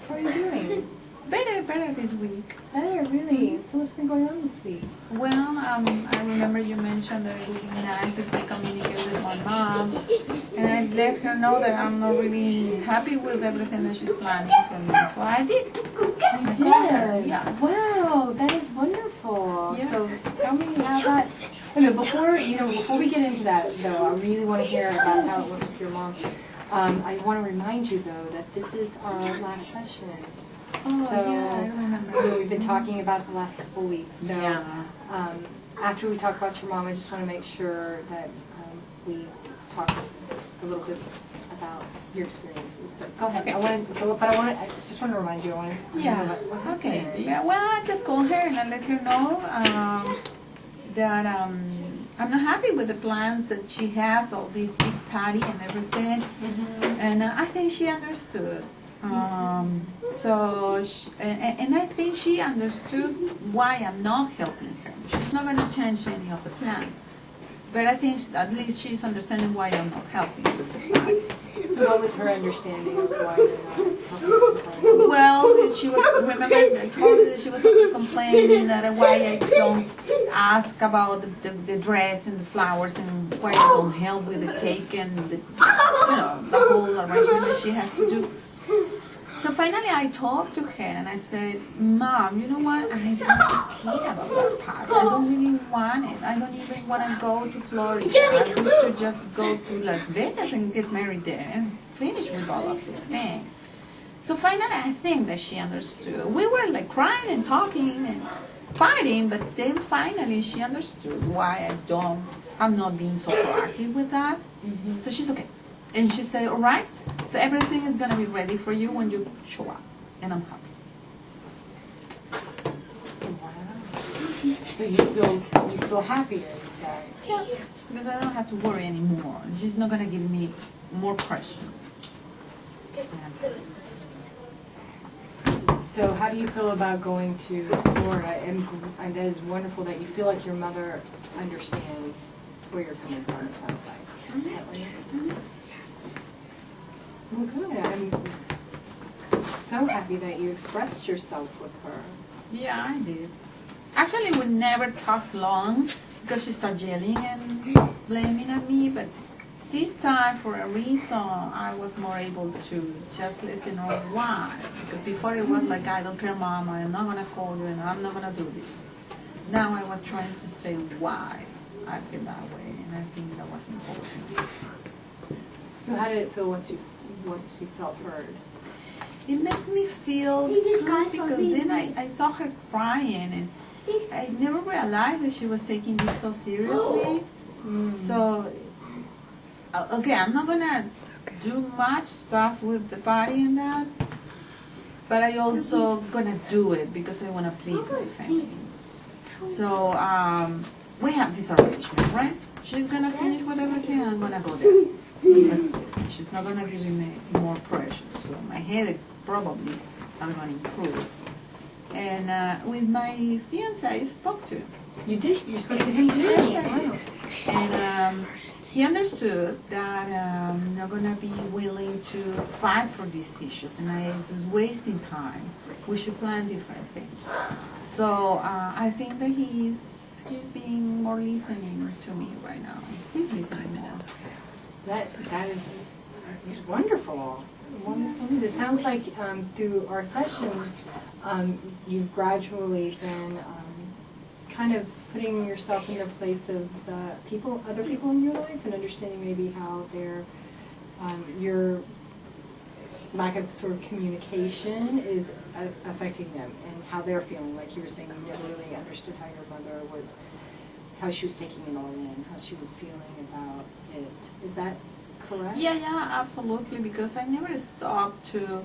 How are you doing? Better this week. Better, really? So what's been going on this week? Well, I remember you mentioned that it would be nice if I communicate with my mom, and I let her know that I'm not really happy with everything that she's planning for me. So I did. You did? Yeah. Wow, that is wonderful. Yeah. So tell me how that. Okay, before we get into that, though, I really want to hear about how it works with your mom. I want to remind you, though, that this is our last session. Oh, So, yeah, I remember. We've been talking about the last couple of weeks. So, Yeah. After we talk about your mom, I just want to make sure that we talk a little bit about your experiences. But go ahead. Okay. I just want to remind you. Yeah. Okay. Yeah. Well, I just called her and I let her know that I'm not happy with the plans that she has, all this big party and everything. Mm-hmm. And I think she understood. And I think she understood why I'm not helping her. She's not going to change any of the plans. But I think at least she's understanding why I'm not helping with the plan. So what was her understanding of why you're not helping? Well, she was, remember, I told her that she was always complaining that why I don't ask about the dress and the flowers and why I don't help with the cake and the whole arrangement that she has to do. So finally I talked to her and I said, Mom, you know what, I don't care about that party. I don't really want it. I don't even want to go to Florida. I wish to just go to Las Vegas and get married there and finish with all of the thing. So finally I think that she understood. We were like crying and talking and fighting, but then finally she understood why I'm not being so proactive with that. Mm-hmm. So she's okay. And she said, all right, so everything is going to be ready for you when you show up. And I'm happy. Wow. So you feel happier, you say? Yeah, because I don't have to worry anymore. She's not going to give me more pressure. So how do you feel about going to Florida? And that is wonderful that you feel like your mother understands where you're coming from, it sounds like. Mm-hmm. Well, good. I'm so happy that you expressed yourself with her. Yeah, I did. Actually, we never talked long because she started yelling and blaming at me, but this time, for a reason, I was more able to just let her know why. Because before it was like, I don't care, Mom, I'm not going to call you and I'm not going to do this. Now I was trying to say why I feel that way, and I think that was important. So how did it feel once you felt heard? It made me feel good because then I saw her crying and I never realized that she was taking this so seriously. So, okay, I'm not going to do much stuff with the party and that, but I also going to do it because I want to please my family. So, we have this arrangement, right? She's going to finish with everything and I'm going to go there. That's it. She's not going to give me more pressure. So my headaches probably are going to improve. And with my fiancé, I spoke to him. You did? You spoke to him too? Yes, I did. And he understood that I'm not going to be willing to fight for these issues. And it's just wasting time. We should plan different things. So I think that he's being more listening to me right now. He's listening more. That is wonderful. Wonderful. It sounds like through our sessions, you've gradually been kind of putting yourself in the place of other people in your life, and understanding maybe how your lack of sort of communication is affecting them, and how they're feeling. Like you were saying, you never really understood how your mother was, how she was taking it all in, how she was feeling about it. Is that correct? Yeah, absolutely, because I never stopped to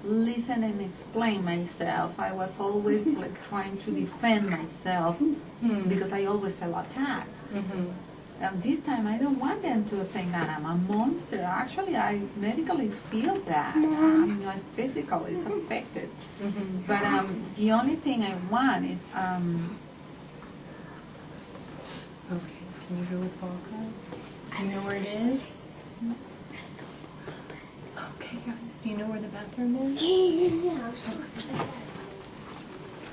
listen and explain myself. I was always like trying to defend myself because I always felt attacked. And this time I don't want them to think that I'm a monster. Actually, I medically feel that. My physical is affected. But the only thing I want is okay, can you go with Volca? Do you know where it is? Okay, guys. Do you know where the bathroom is?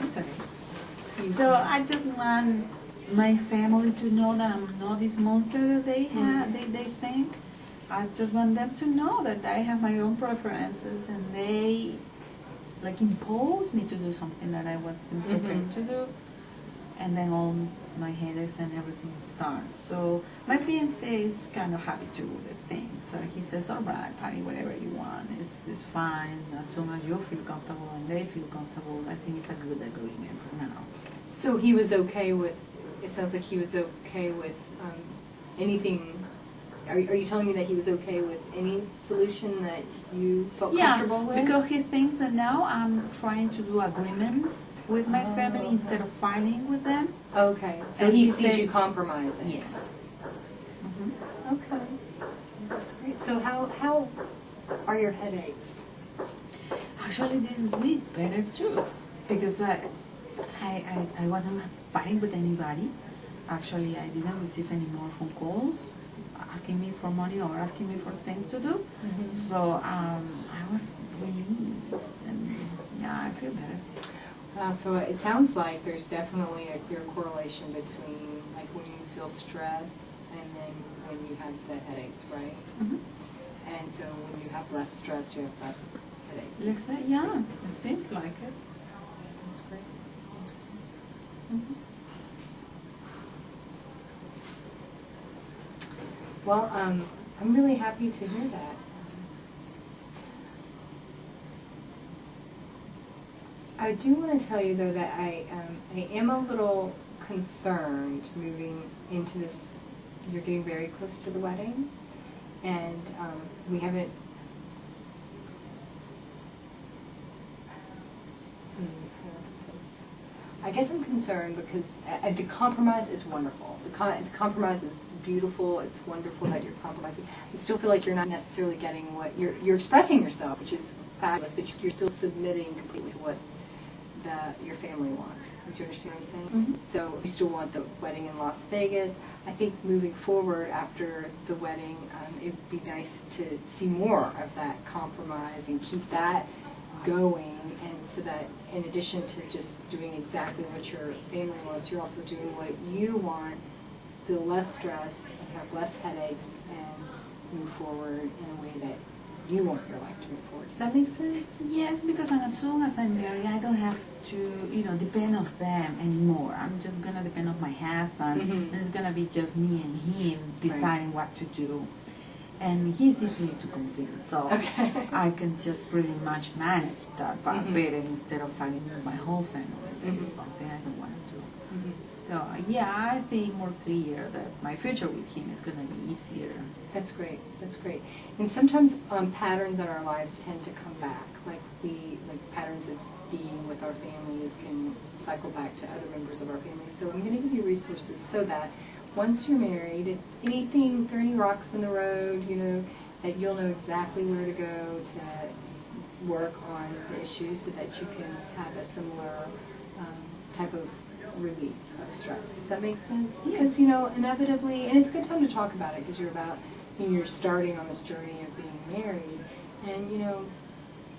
It's okay. So I just want my family to know that I'm not this monster that they have. They think. I just want them to know that I have my own preferences, and they like impose me to do something that I wasn't prepared to do, and then all my headaches and everything starts. So my fiance is kind of happy to do the thing. So he says, "All right, party whatever you want. It's fine as long as you feel comfortable and they feel comfortable." I think it's a good agreement for now. So he was okay with, it sounds like he was okay with anything. Are you telling me that he was okay with any solution that you felt comfortable with? Because he thinks that now I'm trying to do agreements with my family instead of fighting with them. Okay, so And he he sees said- you compromising. Yes. Okay, that's great. So how are your headaches? Actually, this week better too, because I wasn't fighting with anybody. Actually, I didn't receive any more phone calls asking me for money or asking me for things to do. So I was relieved, and yeah, I feel better. So it sounds like there's definitely a clear correlation between like when you feel stress and then when you have the headaches, right? And so when you have less stress, you have less headaches. Yeah, it seems like it. That's great. That's great. Well, I'm really happy to hear that. I do want to tell you though that I am a little concerned moving into this. You're getting very close to the wedding, and we haven't. I guess I'm concerned because the compromise is wonderful. The compromise is beautiful. It's wonderful that you're compromising. I still feel like you're not necessarily getting what you're expressing yourself, which is fabulous, but you're still submitting completely to what your family wants. Do you understand what I'm saying? So you still want the wedding in Las Vegas. I think moving forward after the wedding, it would be nice to see more of that compromise and keep that going, and so that in addition to just doing exactly what your family wants, you're also doing what you want, feel less stressed and have less headaches and move forward in a way that you want your life to move forward. Does that make sense? Yes, because as soon as I'm married, I don't have to, depend on them anymore. I'm just gonna depend on my husband, and it's gonna be just me and him deciding what to do. And he's easy to convince, so I can just pretty much manage that part better instead of fighting with my whole family. It's something I don't want to do. So yeah, I think more clear that my future with him is going to be easier. That's great. That's great. And sometimes patterns in our lives tend to come back, like patterns of being with our families can cycle back to other members of our family. So I'm going to give you resources so that once you're married, if there are any rocks in the road, that you'll know exactly where to go to work on the issues so that you can have a similar type of relief of stress. Does that make sense? Because, inevitably, and it's a good time to talk about it because you're starting on this journey of being married, and,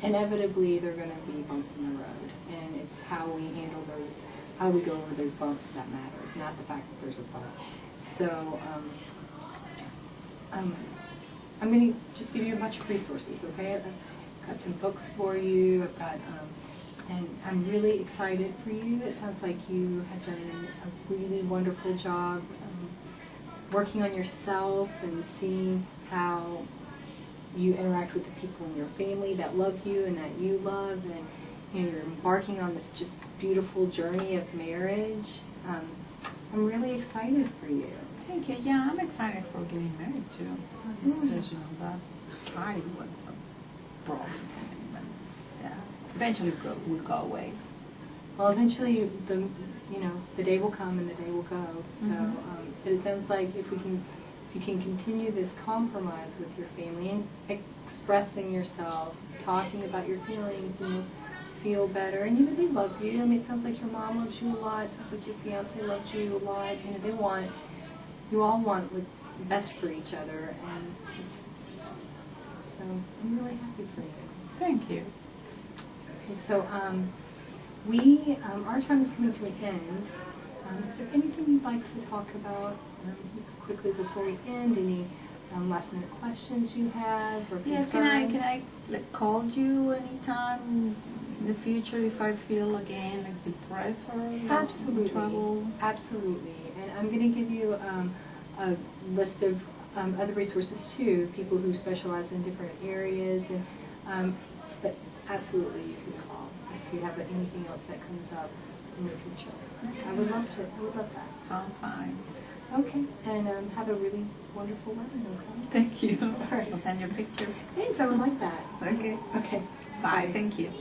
inevitably there are going to be bumps in the road, and it's how we handle those, how we go over those bumps that matters, not the fact that there's a bump. So, I'm going to just give you a bunch of resources, okay? I've got some books for you. I've got, and I'm really excited for you. It sounds like you have done a really wonderful job working on yourself and seeing how you interact with the people in your family that love you and that you love, and you're embarking on this just beautiful journey of marriage. I'm really excited for you. Thank you. Yeah, I'm excited for getting married too. Just that party was a problem for me, but yeah, eventually will go away. Well, eventually the day will come and the day will go. So, but it sounds like if you can continue this compromise with your family and expressing yourself, talking about your feelings, then you'll feel better, and they love you. I mean, it sounds like your mom loves you a lot. It sounds like your fiance loves you a lot. You all want what's best for each other, and so I'm really happy for you. Thank you. Okay, so our time is coming to an end. Is there anything you'd like to talk about quickly before we end? Any last minute questions you have or Yeah, concerns? can I like call you anytime in the future if I feel again like depressed or Absolutely. trouble? Absolutely. And I'm going to give you a list of other resources too, people who specialize in different areas. And but absolutely, you can call if you have anything else that comes up in the future. Okay. I would love to. I would love that. Sounds fine. Okay. And have a really wonderful wedding. Okay. Thank you. All right. I'll send you a picture. Thanks. I would like that. Okay. Okay. Bye. Thank you.